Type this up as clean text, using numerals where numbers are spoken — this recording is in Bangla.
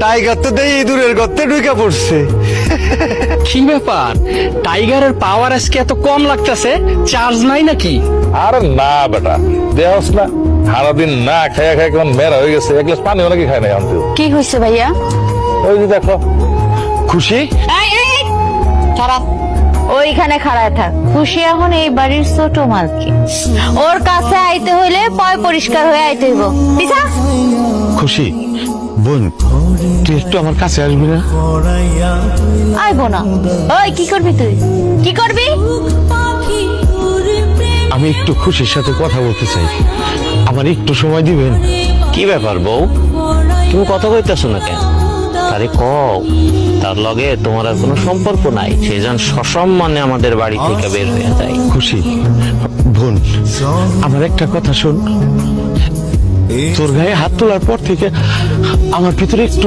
টাইগার তো দেই ইঁদুরের গর্তে ঢুকে পড়ছে। কি ব্যাপার, টাইগারের পাওয়ার আজকে এত কম লাগতেছে? চার্জ নাই নাকি? আরে না বেটা, দেহস না সারাদিন না খাইয়া খাই কেমন মেরা হয়ে গেছে। এক গ্লাস পানি অনেকে খায় না আনতে। কি হয়েছে ভাইয়া? ওই যে দেখো খুশি খারাপ, ওইখানে খাড়ায় থাক। খুশি এখন এই বাড়ির ছোট মালকিন, ওর কাছে আইতে হইলে পয় পরিষ্কার হয়ে আইতে হইব। পিছা খুশি বোন, তুই একটু আমার কাছে আসবি না? আইব না। ওই কি করবি তুই? কি করবি? আমি একটু খুশির সাথে কথা বলতে চাই, আমার একটু সময় দিবেন? কি ব্যাপার বউ, তুমি কথা কইতেছো না কেন? তারে কও তার লগে তোমার আর কোনো সম্পর্ক নাই, সে যেন সসম্মানে আমাদের বাড়ি থেকে বের হয়ে যায়। খুশি বোন, আমার একটা কথা শোন। তোর গায়ে হাত তোলার পর থেকে আমার ভিতরে একটু